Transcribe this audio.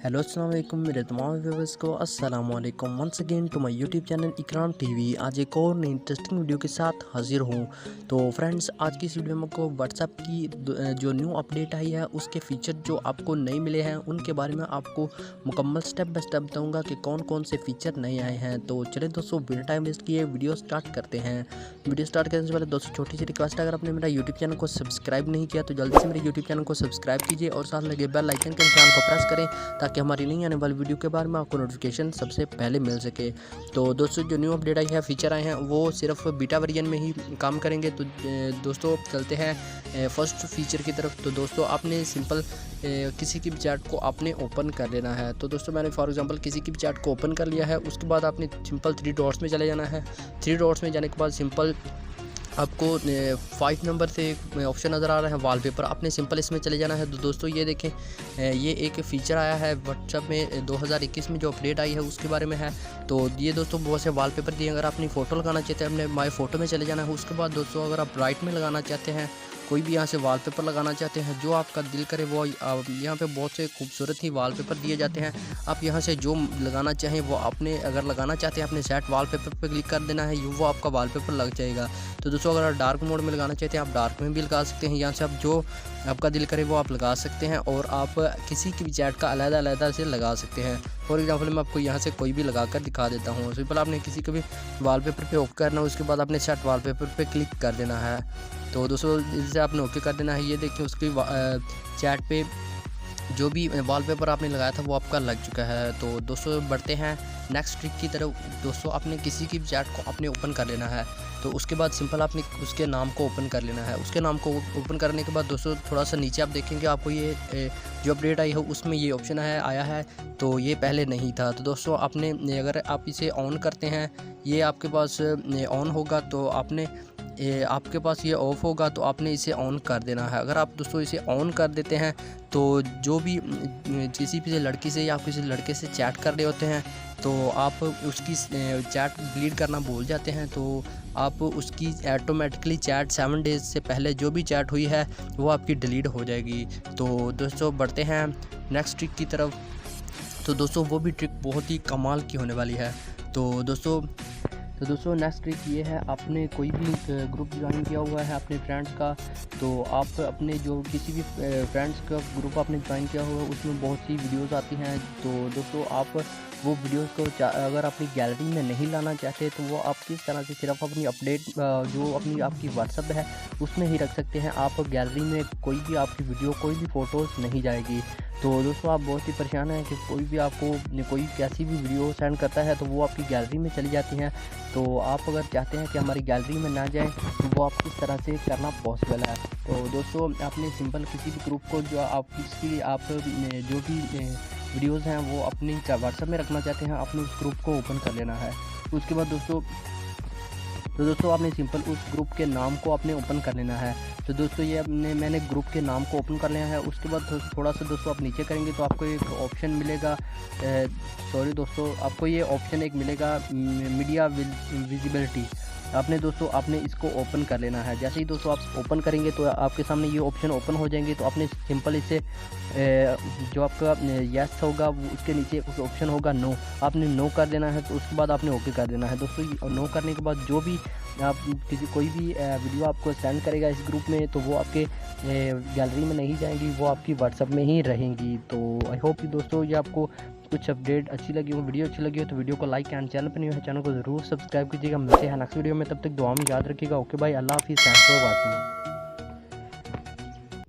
Hello अस्सलाम वालेकुम मेरे तमाम व्यूअर्स को अस्सलाम वालेकुम once again to my YouTube channel Ikram TV. आज एक और नई इंटरेस्टिंग वीडियो के साथ हाजिर हूँ। तो फ्रेंड्स, आज की इस वीडियो में आपको व्हाट्सएप की जो न्यू अपडेट आई है उसके फीचर जो आपको नए मिले हैं उनके बारे में आपको मुकम्मल स्टेप बाय स्टेप बताऊँगा कि कौन कौन से फीचर नए आए हैं। तो चलिए दोस्तों, बिना टाइम वेस्ट किए वीडियो स्टार्ट करते हैं। वीडियो स्टार्ट करने से पहले दोस्तों छोटी सी रिक्वेस्ट है, अगर आपने मेरा यूट्यूब चैनल को सब्सक्राइब नहीं किया तो जल्दी से मेरे यूट्यूब चैनल को सब्सक्राइब कीजिए और साथ लगे बेल आइकन के निशान को प्रेस करें ताकि हमारी नई आने वाली वीडियो के बारे में आपको नोटिफिकेशन सबसे पहले मिल सके। तो दोस्तों, जो न्यू अपडेट आई है, फीचर आए हैं, वो सिर्फ बीटा वर्जन में ही काम करेंगे। तो दोस्तों चलते हैं फर्स्ट फीचर की तरफ। तो दोस्तों, आपने सिंपल किसी की भी चैट को आपने ओपन कर लेना है। तो दोस्तों, मैंने फॉर एग्जांपल किसी की भी चैट को ओपन कर लिया है। उसके बाद आपने सिंपल 3 डॉट्स में चले जाना है। 3 डॉट्स में जाने के बाद सिंपल आपको 5 नंबर से ऑप्शन नज़र आ रहा है वॉलपेपर, आपने सिंपल इसमें चले जाना है। तो दोस्तों ये देखें, ये एक फ़ीचर आया है व्हाट्सएप में 2021 में जो अपडेट आई है उसके बारे में है। तो ये दोस्तों बहुत से वॉलपेपर दिए। अगर अपनी फ़ोटो लगाना चाहते हैं अपने माई फ़ोटो में चले जाना है। उसके बाद दोस्तों, अगर आप राइट में लगाना चाहते हैं, कोई भी यहाँ से वॉलपेपर लगाना चाहते हैं जो आपका दिल करे, वो यहाँ पे बहुत से खूबसूरत ही वॉलपेपर दिए जाते हैं। आप यहाँ से जो लगाना चाहें वो आपने अगर लगाना चाहते हैं अपने सेट वॉलपेपर पे क्लिक कर देना है, वो आपका वॉलपेपर लग जाएगा। तो दोस्तों, अगर आप डार्क मोड में लगाना चाहते हैं आप डार्क में भी लगा सकते हैं। यहाँ से आप जो आपका दिल करे वो आप लगा सकते हैं और आप किसी की भी चैट का अलग-अलग से लगा सकते हैं। फॉर एग्जांपल मैं आपको यहाँ से कोई भी लगा कर दिखा देता हूँ। सिंपल आपने किसी को भी वॉलपेपर पे ओके करना है, उसके बाद आपने सेट वॉलपेपर पे क्लिक कर देना है। तो दोस्तों, इससे आपने ओके कर देना है। ये देखिए, उसकी चैट पे जो भी वॉलपेपर आपने लगाया था वो आपका लग चुका है। तो दोस्तों बढ़ते हैं नेक्स्ट ट्रिक की तरफ। दोस्तों, आपने किसी की चैट को आपने ओपन कर लेना है। तो उसके बाद सिंपल आपने उसके नाम को ओपन कर लेना है। उसके नाम को ओपन करने के बाद दोस्तों थोड़ा सा नीचे आप देखेंगे, आपको ये जो अपडेट आई है उसमें ये ऑप्शन आया है। तो ये पहले नहीं था। तो दोस्तों, आपने अगर आप इसे ऑन करते हैं, ये आपके पास ऑन होगा तो आपके पास ये ऑफ़ होगा तो आपने इसे ऑन कर देना है। अगर आप दोस्तों इसे ऑन कर देते हैं तो जो भी किसी भी लड़की से या किसी लड़के से चैट कर रहे होते हैं तो आप उसकी चैट डिलीट करना भूल जाते हैं। तो आप उसकी ऑटोमेटिकली चैट 7 डेज़ से पहले जो भी चैट हुई है वो आपकी डिलीट हो जाएगी। तो दोस्तों बढ़ते हैं नेक्स्ट ट्रिक की तरफ। तो दोस्तों वो भी ट्रिक बहुत ही कमाल की होने वाली है। तो दोस्तों नेक्स्ट ट्रिक ये है, आपने कोई भी ग्रुप ज्वाइन किया हुआ है अपने फ्रेंड्स का, तो आप अपने जो किसी भी फ्रेंड्स का ग्रुप आपने ज्वाइन किया हुआ है उसमें बहुत सी वीडियोस आती हैं। तो दोस्तों, आप वो वीडियोस को अगर अपनी गैलरी में नहीं लाना चाहते तो वो आप किस तरह से सिर्फ अपनी अपडेट जो अपनी आपकी व्हाट्सएप है उसमें ही रख सकते हैं। आप गैलरी में कोई भी आपकी वीडियो, कोई भी फ़ोटोज़ नहीं जाएगी। तो दोस्तों, आप बहुत ही परेशान हैं कि कोई भी आपको कोई कैसी भी वीडियो सेंड करता है तो वो आपकी गैलरी में चली जाती हैं। तो आप अगर चाहते हैं कि हमारी गैलरी में ना जाए तो वो आप किस तरह से करना पॉसिबल है। तो दोस्तों, आपने सिंपल किसी भी ग्रुप को जो आप जो भी वीडियोज़ हैं वो अपनी व्हाट्सएप में रखना चाहते हैं, आपने उस ग्रुप को ओपन कर लेना है। उसके बाद दोस्तों आपने सिंपल उस ग्रुप के नाम को आपने ओपन कर लेना है। तो दोस्तों, ये मैंने ग्रुप के नाम को ओपन कर लिया है। उसके बाद थोड़ा सा दोस्तों आप नीचे करेंगे तो आपको एक ऑप्शन मिलेगा, आपको ये ऑप्शन एक मिलेगा मीडिया विजिबिलिटी। आपने इसको ओपन कर लेना है। जैसे ही दोस्तों आप ओपन करेंगे तो आपके सामने ये ऑप्शन ओपन हो जाएंगे। तो आपने सिंपल इसे जो आपका यस होगा उसके नीचे उस ऑप्शन होगा नो, आपने नो कर देना है। तो उसके बाद आपने ओके कर देना है। दोस्तों, नो करने के बाद जो भी आप कोई भी वीडियो आपको सेंड करेगा इस ग्रुप में तो वो आपके गैलरी में नहीं जाएंगी, वो आपकी व्हाट्सएप में ही रहेंगी। तो आई होप कि दोस्तों ये आपको कुछ अपडेट अच्छी लगी हो, वीडियो अच्छी लगी हो तो वीडियो को लाइक एंड चैनल पर नहीं है चैनल को ज़रूर सब्सक्राइब कीजिएगा। मिलते हैं नेक्स्ट वीडियो में, तब तक दुआ में याद रखिएगा। ओके भाई, अल्लाह हाफिज़, थैंक्स फॉर वॉचिंग।